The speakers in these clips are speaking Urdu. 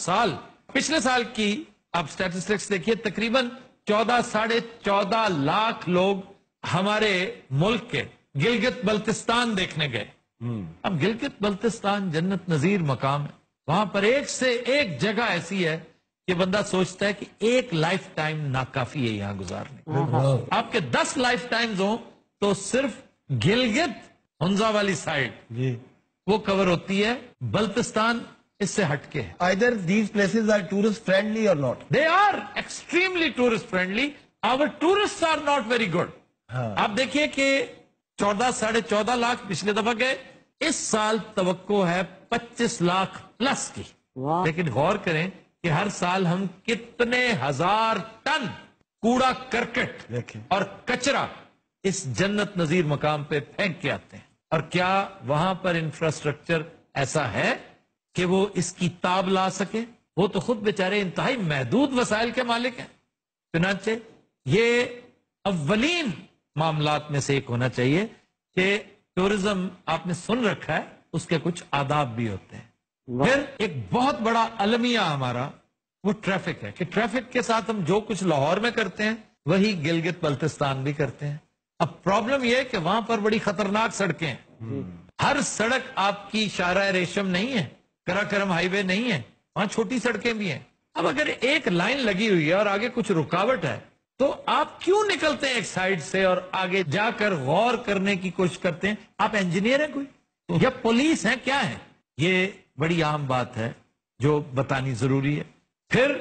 سال پچھلے سال کی آپ سٹیٹسٹکس دیکھیے، تقریباً 14.5 لاکھ لوگ ہمارے ملک کے گلگت بلتستان دیکھنے گئے۔ اب گلگت بلتستان جنت نظیر مقام ہے، وہاں پر ایک سے ایک جگہ ایسی ہے کہ بندہ سوچتا ہے کہ ایک لائف ٹائم ناکافی ہے یہاں گزارنے۔ آپ کے 10 لائف ٹائمز ہوں تو صرف گلگت ہنزا والی سائڈ وہ کور ہوتی ہے، بلتستان اس سے ہٹ کے ہے۔ Either these places are tourist friendly or not. They are extremely tourist friendly. Our tourists are not very good. آپ دیکھیے کہ 14.5 لاکھ پچھلے دفعہ گئے، اس سال توقع ہے 25 لاکھ پلس کی۔ لیکن غور کریں کہ ہر سال ہم کتنے ہزار ٹن کوڑا کرکٹ اور کچرا اس جنت نظیر مقام پہ پھینک کے آتے ہیں، اور کیا وہاں پر انفراسٹرکچر ایسا ہے کہ وہ اس کی تاب لا سکے؟ وہ تو خود بیچارے انتہائی محدود وسائل کے مالک ہیں۔ چنانچہ یہ اولین معاملات میں سے ایک ہونا چاہیے کہ ٹورزم آپ نے سن رکھا ہے، اس کے کچھ آداب بھی ہوتے ہیں۔ پھر ایک بہت بڑا المیہ ہمارا وہ ٹریفک ہے کہ ٹریفک کے ساتھ ہم جو کچھ لاہور میں کرتے ہیں وہی گلگت بلتستان بھی کرتے ہیں۔ اب پرابلم یہ ہے کہ وہاں پر بڑی خطرناک سڑکیں ہیں، ہر سڑک آپ کی شاہراہ ریشم نہیں ہے، کراکرم ہائی وے نہیں ہے، وہاں چھوٹی سڑکیں بھی ہیں۔ اب اگر ایک لائن لگی ہوئی ہے اور آگے کچھ رکاوٹ ہے تو آپ کیوں نکلتے ہیں ایک سائڈ سے اور آگے جا کر غور کرنے کی کوشش کرتے ہیں؟ آپ انجینئر ہیں کوئی یا پولیس ہیں، کیا ہے؟ یہ بڑی عام بات ہے جو بتانی ضروری ہے۔ پھر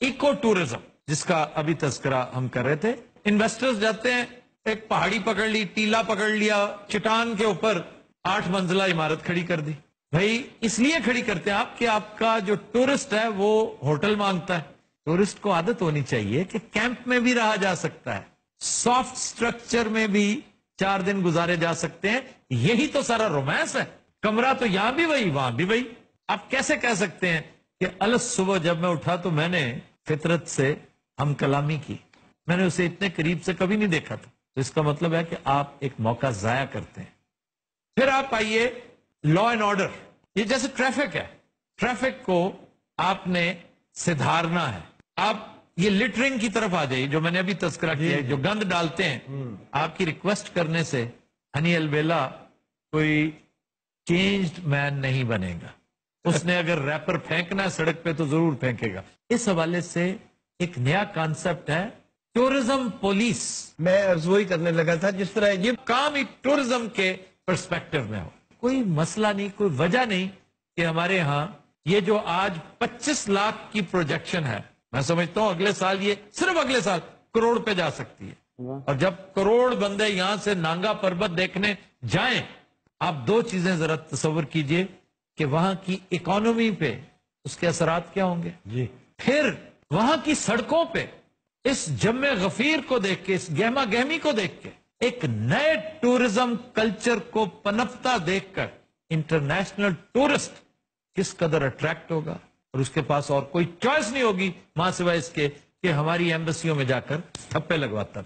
ایکو ٹورزم جس کا ابھی تذکرہ ہم کر رہے تھے، انویسٹرز جاتے ہیں، ایک پہاڑی پکڑ لی، ٹیلا پکڑ لیا، چٹان کے اوپر 8 منزلہ عمارت کھڑی کر دی۔ بھائی اس لیے کھڑی کرتے ہیں آپ کہ آپ کا جو ٹورسٹ ہے وہ ہوٹل مانگتا ہے۔ ٹورسٹ کو عادت ہونی چاہیے کہ کیمپ میں بھی رہا جا سکتا ہے، سافٹ سٹرکچر میں بھی 4 دن گزارے جا سکتے ہیں۔ یہی تو سارا رومانس ہے۔ کمرہ تو یہاں بھی وہی وہاں بھی وہی۔ آپ کیسے کہہ سکتے ہیں کہ الس صبح جب میں اٹھا تو میں نے فطرت سے ہم کلامی کی، میں نے اسے اتنے قریب سے کبھی نہیں دیکھا تھا، تو اس کا مطلب ہے کہ آپ ایک موقع ضائع کرتے ہیں۔ پھر آپ آئیے لا اینڈ آرڈر، یہ جیسے ٹریفک ہے، ٹریفک کو آپ نے سدھارنا ہے۔ آپ یہ لٹرنگ کی طرف آ جائیے جو میں نے ابھی تذکرہ کیا ہے، جو گند ڈالتے ہیں، آپ کی ریکویسٹ کرنے سے ہنی البیلا کوئی چینجڈ مین نہیں بنے گا۔ اس نے اگر ریپر پھینکنا ہے سڑک پہ تو ضرور پھینکے گا۔ اس حوالے سے ایک نیا کانسیپٹ ہے ٹورزم پولیس۔ میں عرض وہی کرنے لگا تھا، جس طرح یہ کام ہی ٹورزم کے پرسپیکٹو میں ہو، کوئی مسئلہ نہیں، کوئی وجہ نہیں کہ ہمارے ہاں یہ جو آج 25 لاکھ کی پروجیکشن ہے، میں سمجھتا ہوں اگلے سال یہ صرف اگلے سال کروڑ پہ جا سکتی ہے۔ اور جب کروڑ بندے یہاں سے نانگا پربت دیکھنے جائیں، آپ 2 چیزیں ذرا تصور کیجئے کہ وہاں کی اکانومی پہ اس کے اثرات کیا ہوں گے، پھر وہاں کی سڑکوں پہ اس جم غفیر کو دیکھ کے، اس گہما گہمی کو دیکھ کے، ایک نئے ٹورزم کلچر کو پنپتا دیکھ کر انٹرنیشنل ٹورسٹ کس قدر اٹریکٹ ہوگا، اور اس کے پاس اور کوئی چوائس نہیں ہوگی ماں سوائے اس کے کہ ہماری ایمبسیوں میں جا کر تھپے لگواتا